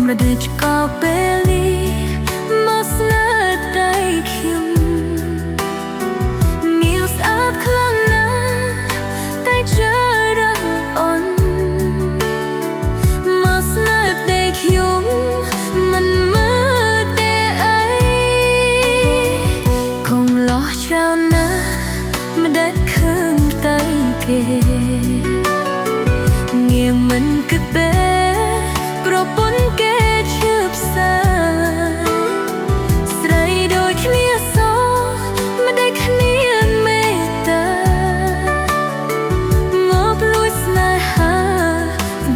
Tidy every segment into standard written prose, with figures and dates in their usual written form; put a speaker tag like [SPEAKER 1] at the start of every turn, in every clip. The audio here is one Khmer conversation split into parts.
[SPEAKER 1] mà để cho có bê ly mất nỡ tay khiêm nhiều sát khăn nát tay chờ đang ôn mất nỡ tay khiêm mình mơ để ấy không lo trao nát mà để khương tay kề nghe mình cứ bé pro bốn kề chớp xa sợi đôi kia gió mà để kia mê ta ngóp lối xa hà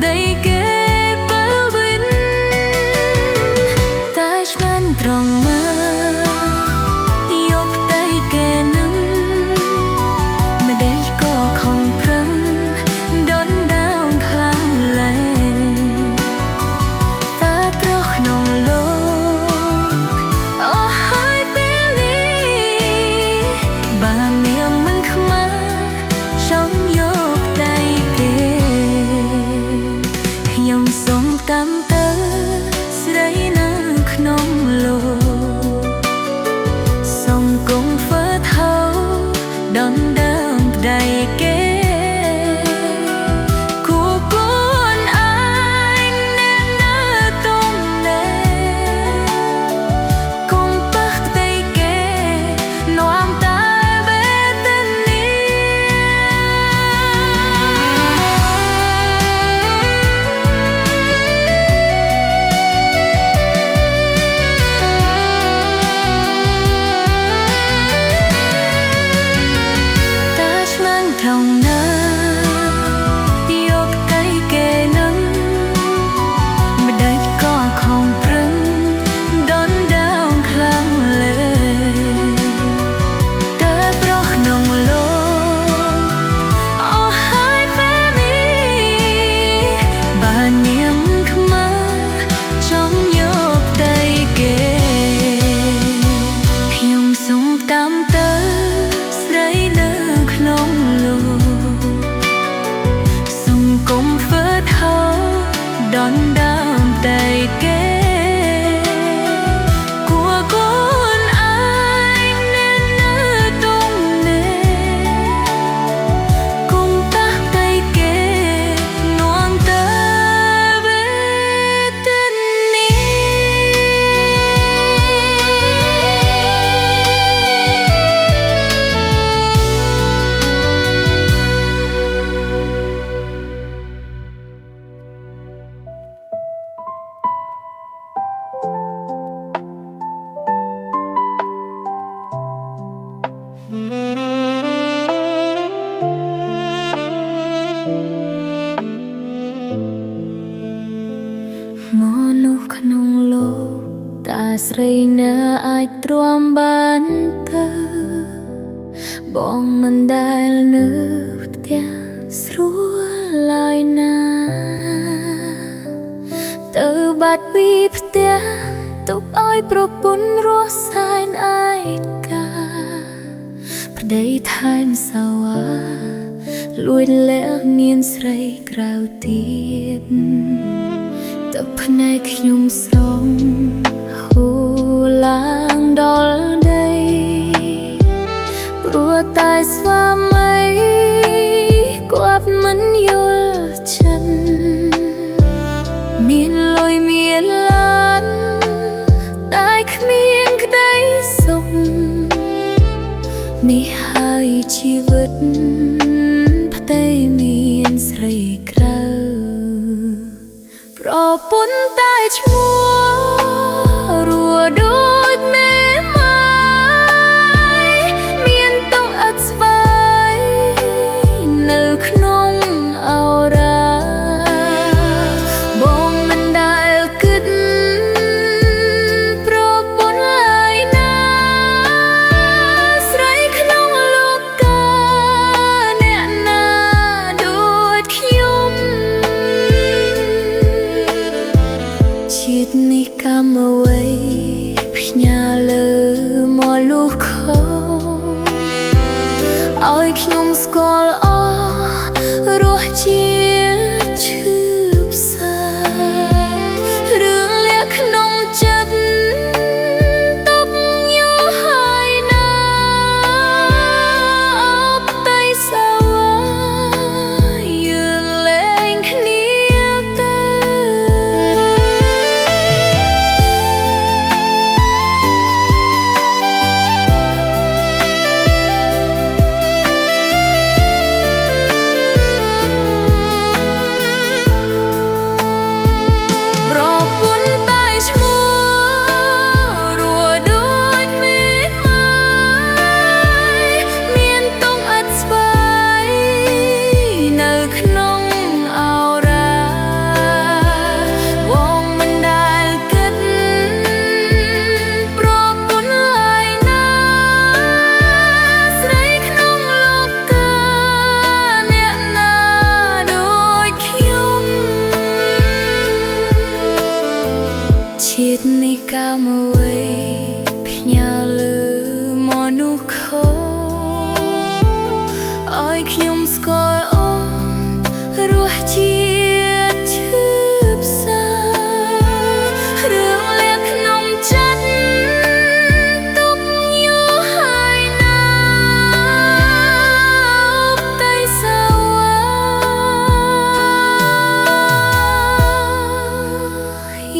[SPEAKER 1] đầy kề bao bên ta chân tròn mơ yốc tay kề nâng mà để có không prăng đón đau khang lại tam tơ sấy nơ khnom lô song công phớt thâu đón đơm đầy kê của con anh nên nơ tung nè công bắt tay kê noam ta bé tên trong nơ yốc tay kề nâng mà đây có không prăng đón đau khang lệ ta pro nồng lô hai phê mi bà niềm khma trong yốc tay kề dùng sung tam tơ sấy nơ khnom công phớt thâu đón đơm đầy kê của con anh nên nơ tung nè cùng ta tay kê noang ta bé tên monu khnon lo ta srei nơ ai truam ban thơ bong man dal nơ tia srua lai na tơ bat vi tia tục oi pro pun ro sain ai ka pradei thaim sawa lui lẽ niên srei krau tiet tập này nhung sông hồ lang đol đây rùa tai xoa mây quạt mấn yul chân miền lối miền lan đại miền cái đây sông mi hai chi vật tây miền srei krau ពុនតែឈ្មោះរួដូចមេម៉ាយមានតុងអត់ស្វាយនៅក្នុងអរ៉ាបងមិនដែលគិតប្រពន្ធឡើយណាស្រីក្នុងលោកកាអ្នកណាដូចខ្ញុំជាតិនេះកម្មអ្វីផ្ញើលើមកលុះខោឲ្យខ្ញុំស្គាល់អស់រសជាតិឈឺផ្សារឿងលាក់ក្នុងចិត្តតបញូហើយណាអបតៃសាយើងលែងគ្នាទៅ ជាតិនេះកម្មអ្វីផ្ញើលើមកនោះខោឲ្យខ្ញុំស្គាល់អូនរសជាតិឈឺផ្សារឿងលាក់ក្នុងចិត្តទុកយូរហើយណាតែសា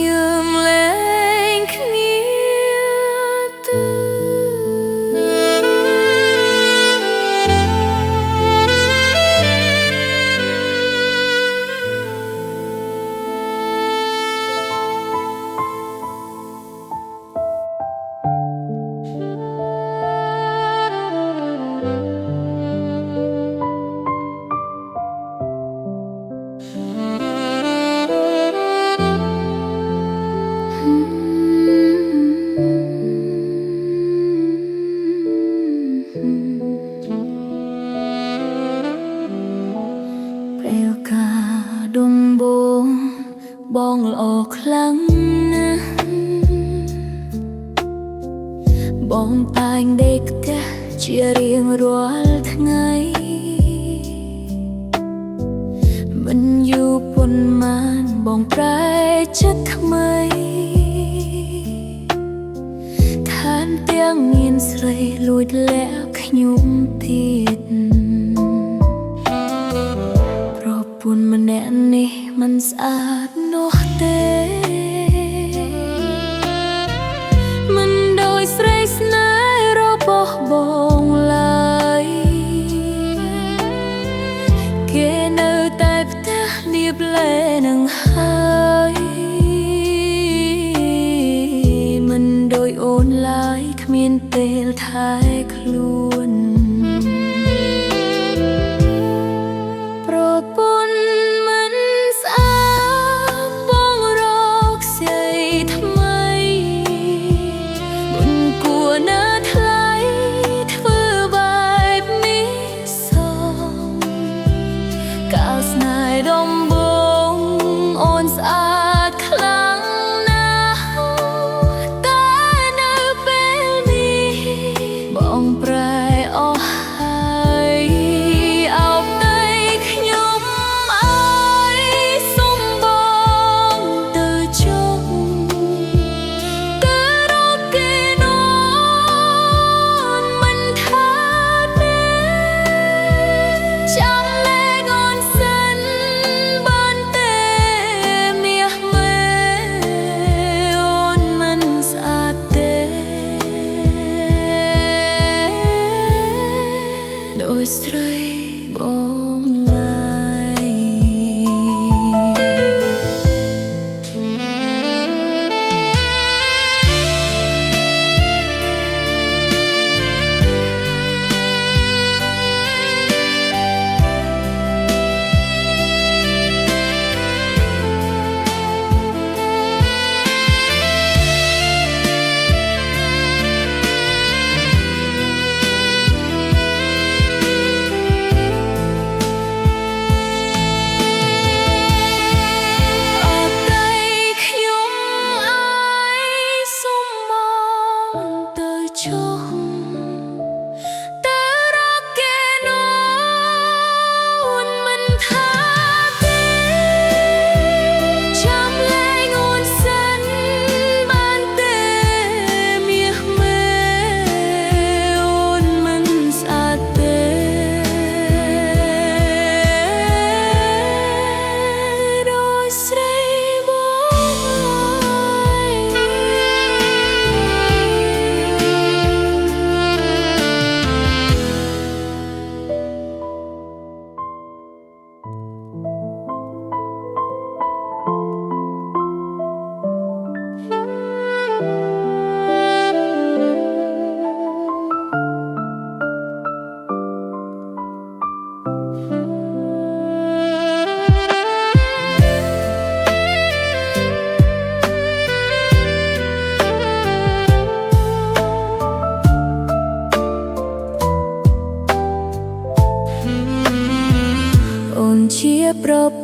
[SPEAKER 1] យើងលែងគ្នាទៅ ពេលការដំបងបងល្អខ្លាំងណាស់បងតែងដេកផ្ទះជារៀងរាល់ថ្ងៃមិនយូរប៉ុន្មានបងប្រែចិត្តថ្មីថែមទាំងមានស្រីលួចលាក់ខ្ញុំទៀតប្រពន្ធម្នាក់នេះមិនស្អាតនោះទេមិនដូចស្រីស្នេហ៍របស់បងឡើយគេនៅតែផ្ទះលៀបលែនឹងហើយមិនដូចអូនឡើយគ្មានពេលថែខ្លួនប្រពន្ធមិនស្អាតបងរកស្រីថ្មីមិនគួរណាថ្លៃធ្វើបែបនេះសោះកាលស្នេហ៍ដំបូងអូនស្អាតខ្លាំងណាស់តែនៅពេលនេះបងប្រែអ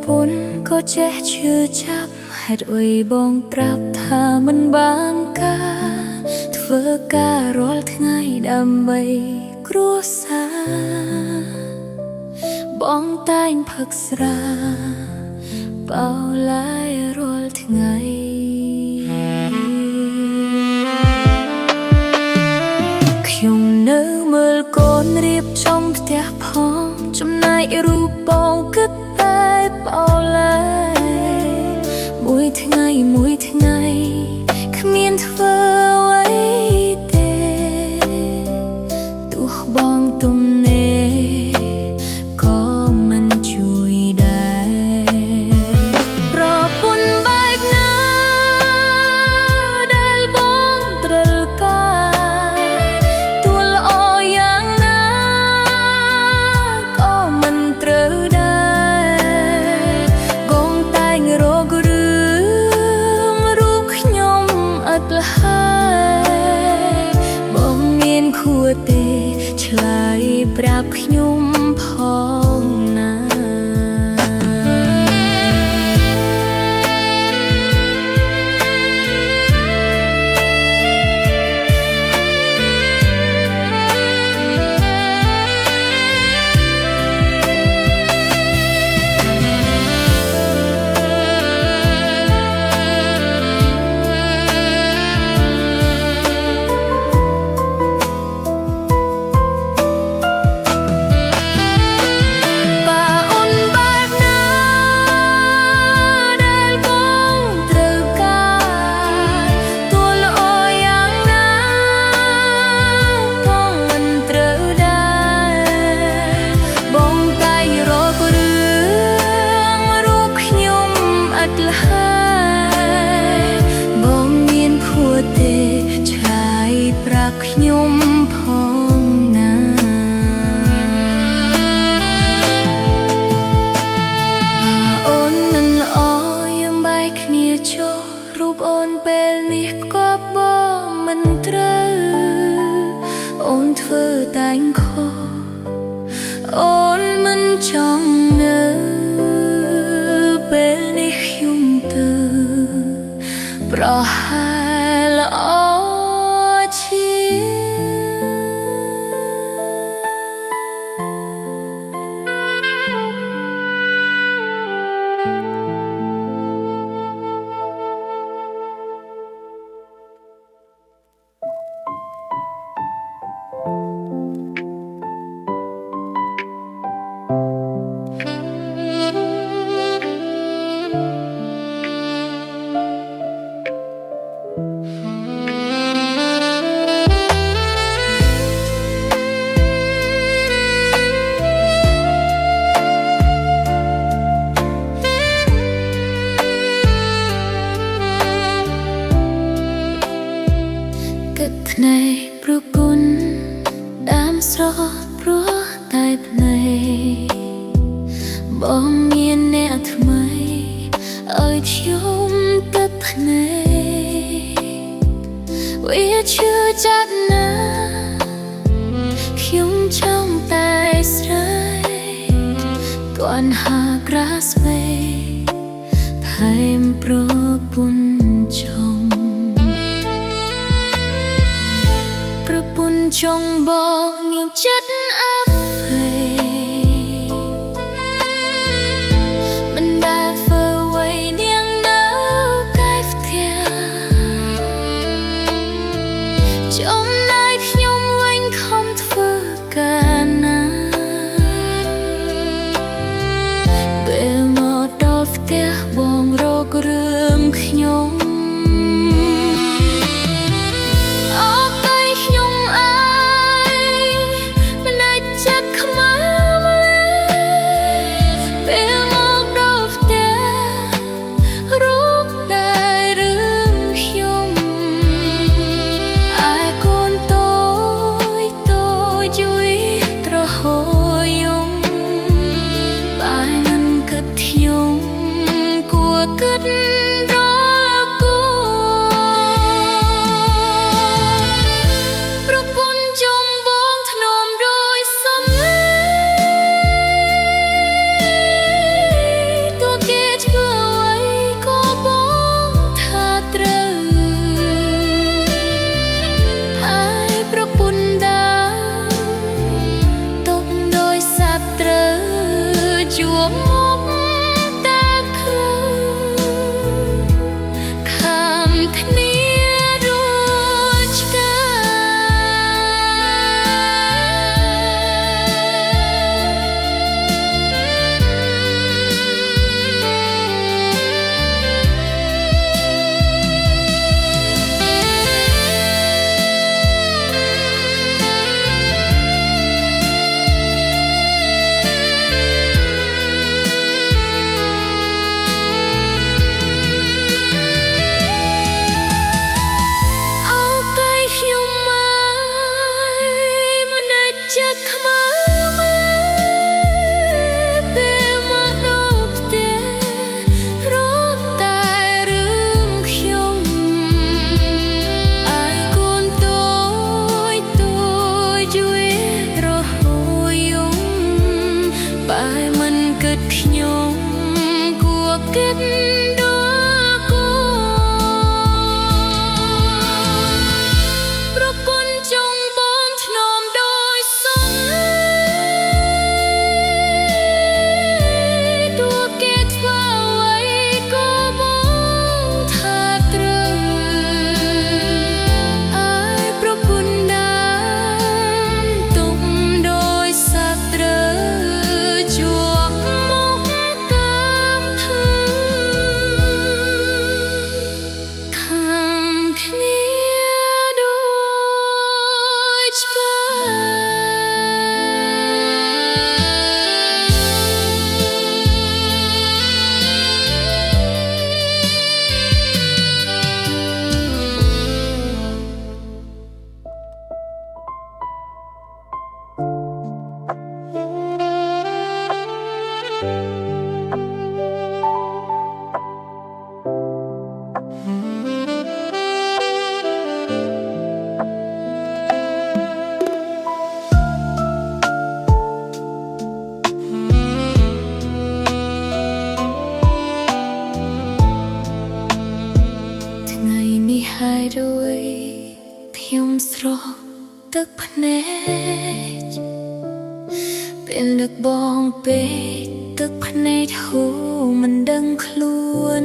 [SPEAKER 1] ពន្ធក៏ចេះឈឺចាប់ហេតុអីបងប្រាប់ថាមិនបានការធ្វើការរាល់ថ្ងៃដើម្បីគ្រួសារបងតែងផឹកស្រាបោឡាយរាល់ថ្ងៃខ្ញុំនៅមើលកូនរៀបចំផ្ទះផងចំណែករូបបងគិតតែបោឡាយមួយថ្ងៃគ្មានធ្វើអ្វីទេទោះបងទំនេរក៏មិនជួយដែរប្រពន្ធបែបណាដែលបងត្រូវការទួល្អយ៉ាងណាក៏មិនត្រូវដែរបងតែងរករឿងរូបខ្ញុំអត់លហើយបងមានខួរទេឆ្លើយប្រាប់ខ្ញុំផងណាខ្ញុំផងណាអូននឹងល្អយើងបែកគ្នាចុះរូបអូនពេលនេះក៏បងមិនត្រូវអូនធ្វើតែងខុសអូនមិនចង់នៅពេលនេះខ្ញុំទៅប្រហែលល្អភ្នែកប្រពន្ធដើមស្រស់ព្រោះតែភ្នែកបងមានអ្នកថ្មីឲ្យខ្ញុំទឹកភ្នែកវាឈឺចាប់ណាស់ខ្ញុំចង់តែស្រែកគាត់ហាក្រាស្វេថែមប្រពន្ធចង់ចង់บอกខ្ញុំចិត្តអាប់ហេមិនដែលធ្វើអ្វីនាងនៅកាយផ្ទះចំណែកខ្ញុំវិញខំធ្វើការណាពេលមកដល់ផ្ទះបងរករឿងខ្ញុំ ហើយដោយខ្ញុំស្រស់ទឹកភ្នែកពេលនឹកបងពេកទឹកភ្នែកហូរមិនដឹងខ្លួន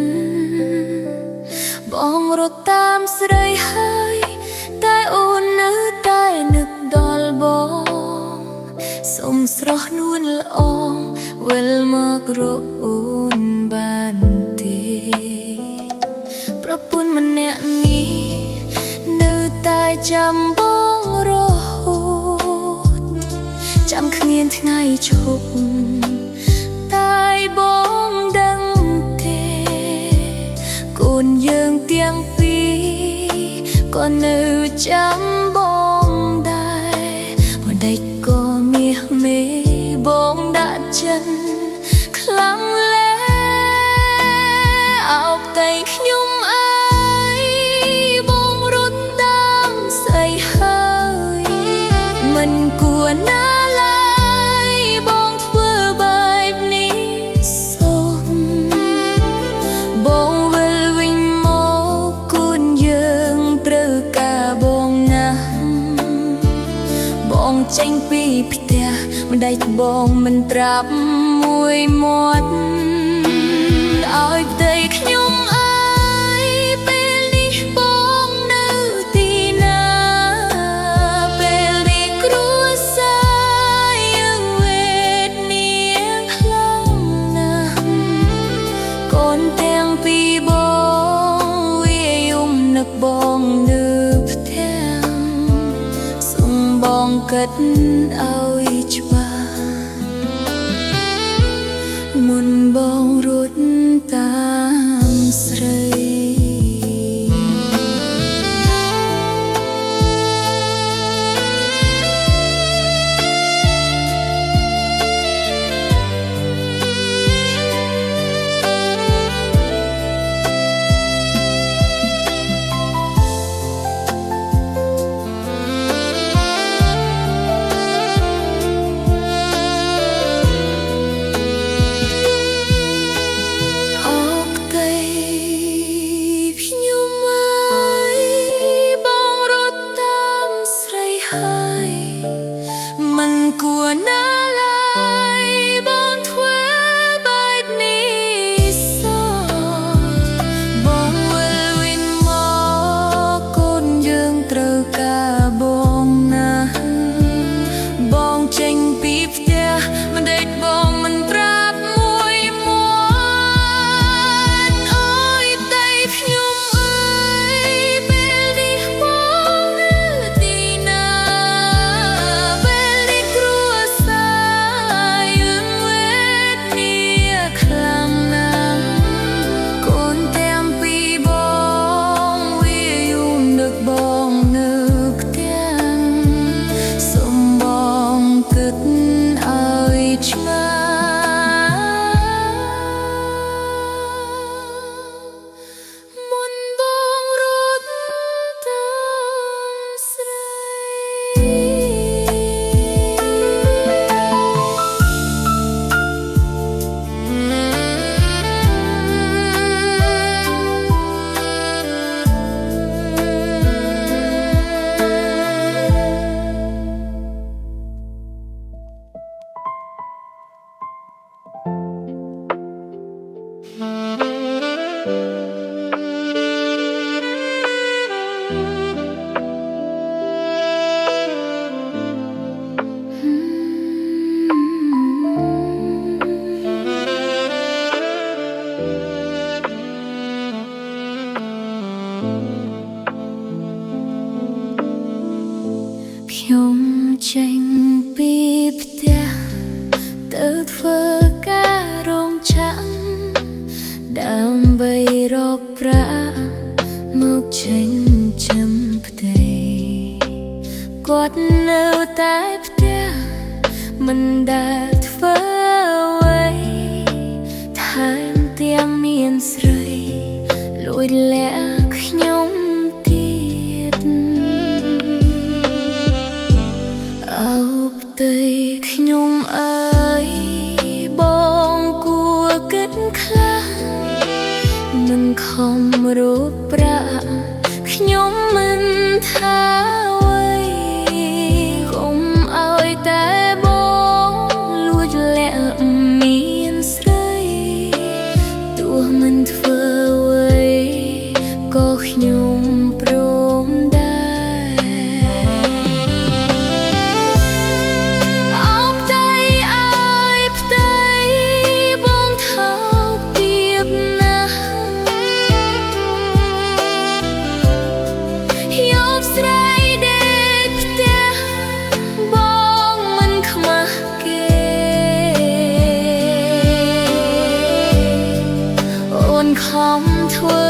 [SPEAKER 1] បងរត់តាមស្រីហើយតែអូននៅតែនឹកដល់បងសុំស្រស់នួនល្អវិលមករកអូនបានទេប្រពន្ធម្នាក់នេះនៅតែចាំបងរហូតចាំគ្មានថ្ងៃឈប់តែបងដឹងទេកូនយើងទាំងពីរក៏នៅចាំបងដែរមិនដេចក៏មាសមេបងដាក់ចិនខ្លាំងលែអោបតែខ្ញុំអើយបងរត់តាមស្អីហើយមិនគួរណាឡើយបងធ្វើបែបនេះសូមបងវិលវិញមកគូនយើងត្រូវការបងណាស់បងចេញពីផ្ទះមិនដេចបងមិនត្រាប់មួយមាត់ឲ្យផ្ទៃខ្ញុំអើយពេលនេះបងនៅទីណាពេលនេះគ្រួសារយើងវេទនាខ្លាំងណាស់កូនទាំងពីរបងវាយំនឹកបងនៅផ្ទះសូមបងគិតឲ្យច្បាស់មុនបងរត់តាមស្រីមិនគួរណាឡើយបងធ្វើបែបនេះសោះបងវិលវិញមកកូនយើងត្រូវការបងណាស់បងចេញពីផ្ទះមិនដេចបងមិនប្រាប់មួយមាត់អើយតែខ្ញុំអើយពេលនេះបងនៅទីណាខ្ញុំចេញពីផ្ទះទៅធ្វើការរោងចក្រដើម្បីរកប្រាក់មកចិញ្ចឹមផ្ទៃគាត់នៅតែផ្ទះមិនដែលធ្វើអ្វីថែមទាំងមានស្រីលួចលាក់ខ្ញុំទៀតអោបទៅខ្ញុំអើយបងគួរគិតខ្លះមិនខំរកប្រាក់ខ្ញុំ ខ្ញុំព្រមដែរអោបដៃឲ្យផ្ទៃបងថោកទៀបណាស់យកស្រីដេកផ្ទះបងមិនខ្មាស់គេអូនខំធ្វើ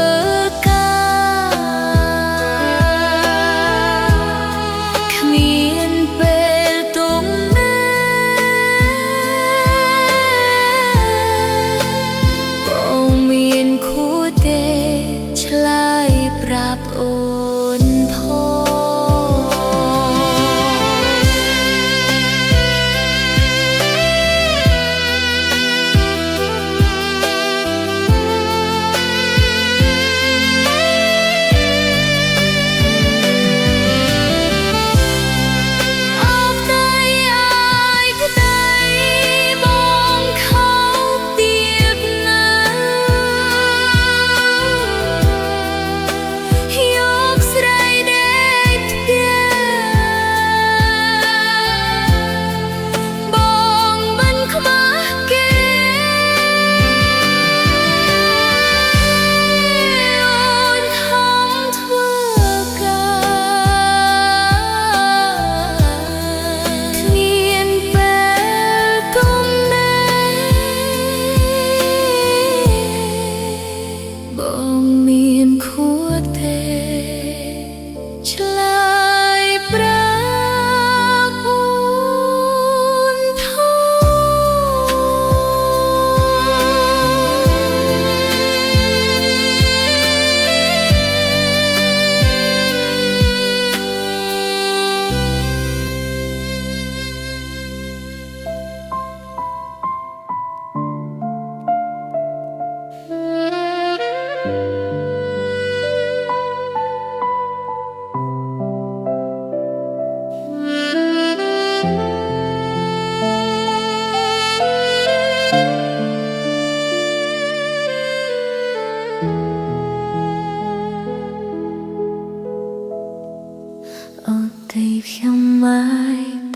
[SPEAKER 1] អូទីខ្ញុំមិន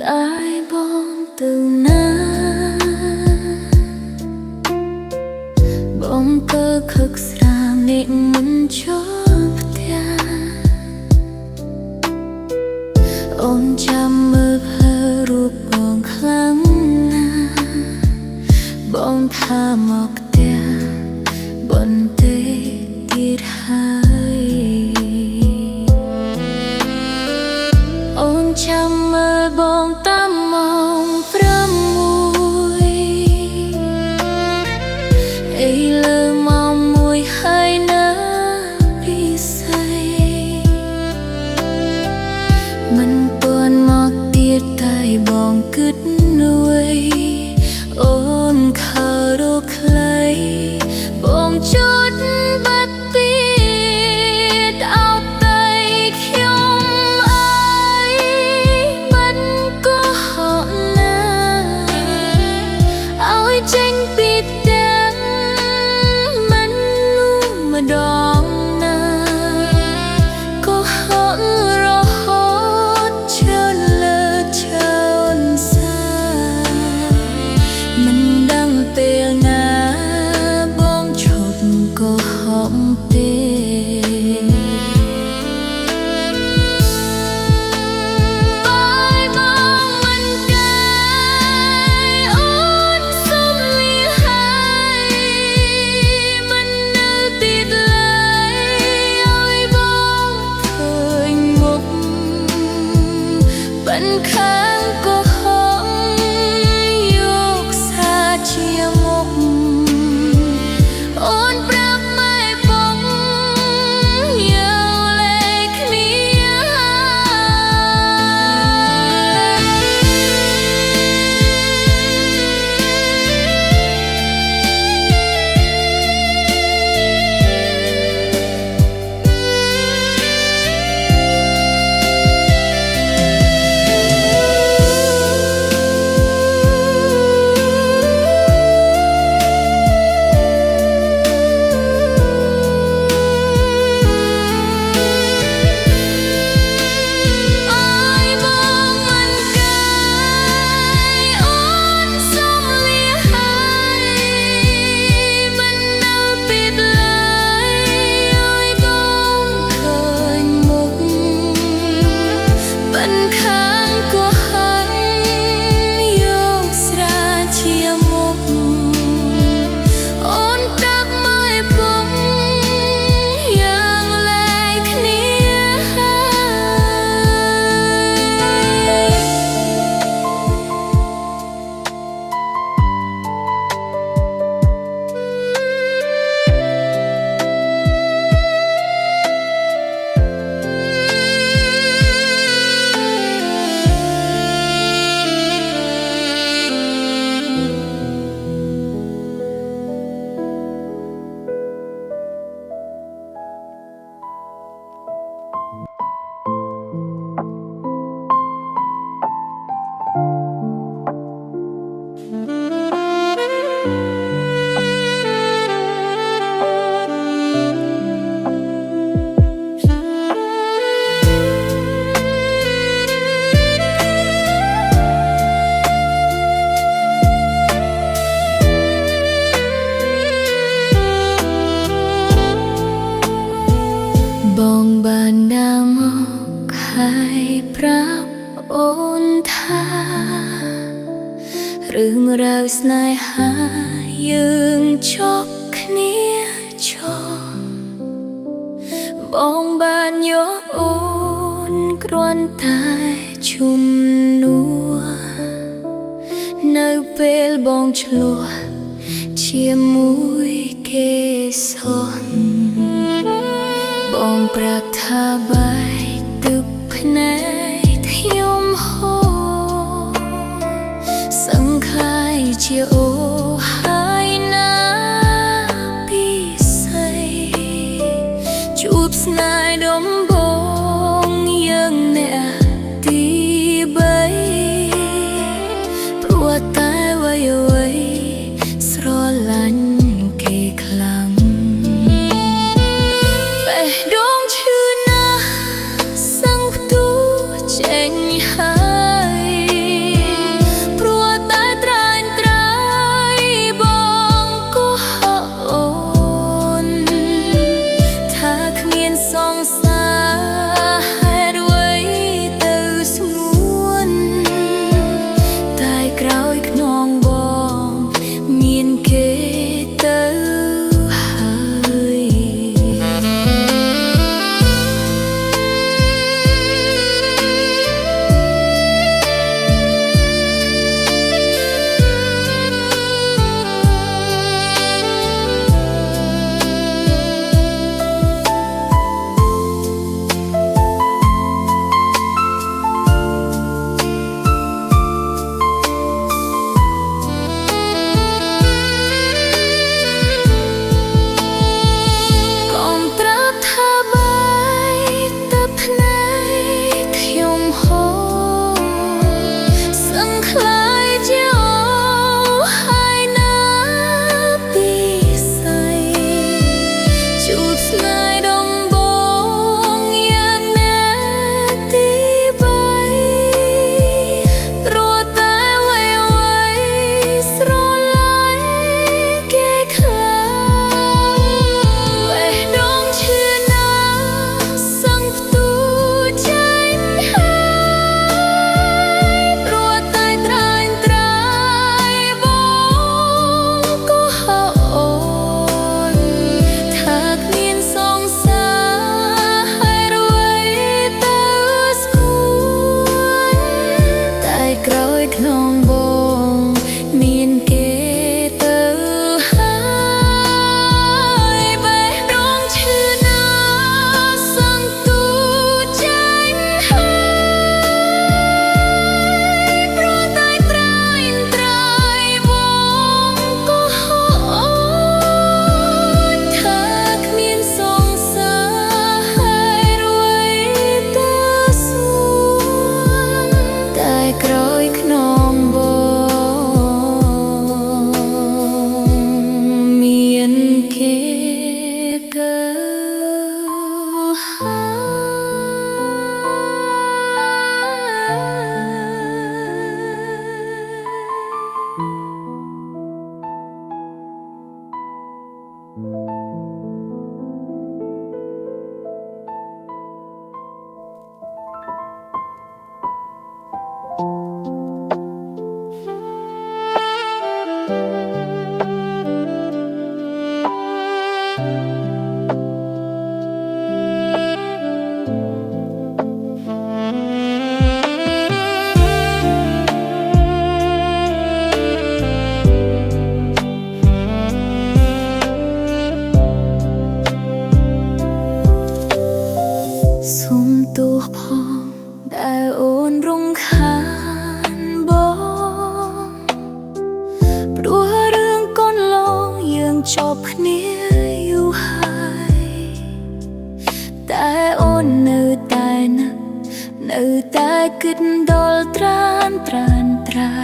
[SPEAKER 1] តែបងទៅណាបងក៏ខឹកស្រាមនេះមិនចូលផ្ទះអូនចាំមើលភើរូបបងខ្លាំងណាស់បងថាមកផ្ទះបន្តិចទៀតហើយអូនចាំមើលបងតាមម៉ោង6អីលើម៉ោង1ហើយណាពិសេសមិនពាន់មកទៀតតែបងគិតនួយអូនខើរកខ្លីបងជត់បាត់ពីអោបដៃខ្ញុំអើយមិនក៏ហក់ណាឲ្យចេញពីផ្ទះមិនលូម្ដងណាក៏ហក់រហូតជឿលើជឿនសា ណាមកហើយប្រាប់អូនថារឿងរ៉ាវស្នេហាយើងចប់គ្នាចោលបងបានយកអូនគ្រាន់តែជំនួសនៅពេលបងឆ្លោះជាមួយគេសោះបងប្រាប់ថាបាយទឹកភ្នែកខ្ញុំហូរសង្ខ័យជាអូហើយណាពីស្អីជួបស្នេហ៍ដំបងយើងអ្នកទី3ព្រោះតែអ្វីស្រឡាញ់គេខ្លាំងបេះដូងឈឺណាស់សឹងផ្ទុះចេញហើយព្រោះតែត្រាញ់ត្រាយបងក៏ហៅអូនថាគ្មានសង្សារហេតុអ្វីទៅស្ងួនតែក្រោយខ្នងបងមានគេទៅហើយក្នុងបងមានគេទៅហើយបេះដូងឈឺណាស់សឹងទូចេញហើយព្រោះតែត្រាញ់ត្រាយបងក៏ហៅអូនថាគ្មានសង្សារហេតុអ្វីទៅសួនតែក្រោយខ្នងមានគេទៅសុំទោសផងដែលអូនរំខានបងព្រោះរឿងកូនឡងយើងចប់គ្នាយូរហើយតែអូននៅតែនៅតែគិតដល់ត្រានត្រៃ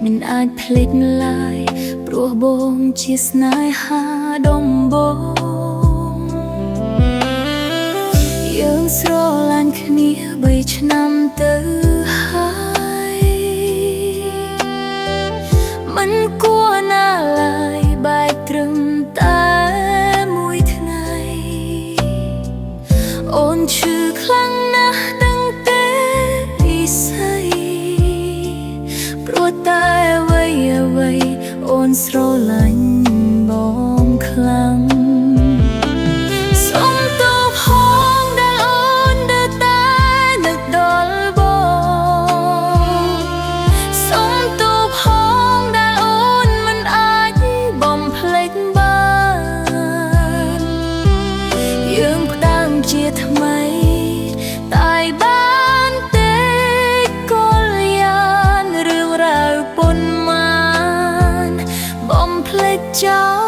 [SPEAKER 1] មិនអាចភ្លេចឡើយព្រោះបងជាស្នេហាដំបងយើងស្រឡាញ់គ្នា3ឆ្នាំទៅហើយមិនគួរណាឡើយបែកត្រឹមតែមួយថ្ងៃអូនឈ ខ្លាំងណាស់ตั้งតែពិស័យព្រោះតែអ្វីអូនស្រឡាញ់បងខ្លាំងសុំទោសផងដែលអូនដើរតែនឹកដល់បងសុំទោសផងដែលអូនមិនអាចបំភ្លេចបានយើងផ្ដើមជាថ្មីតែបានទេកលយានរឿងរ៉ាវប៉ុន្មានបំភ្លេចចោល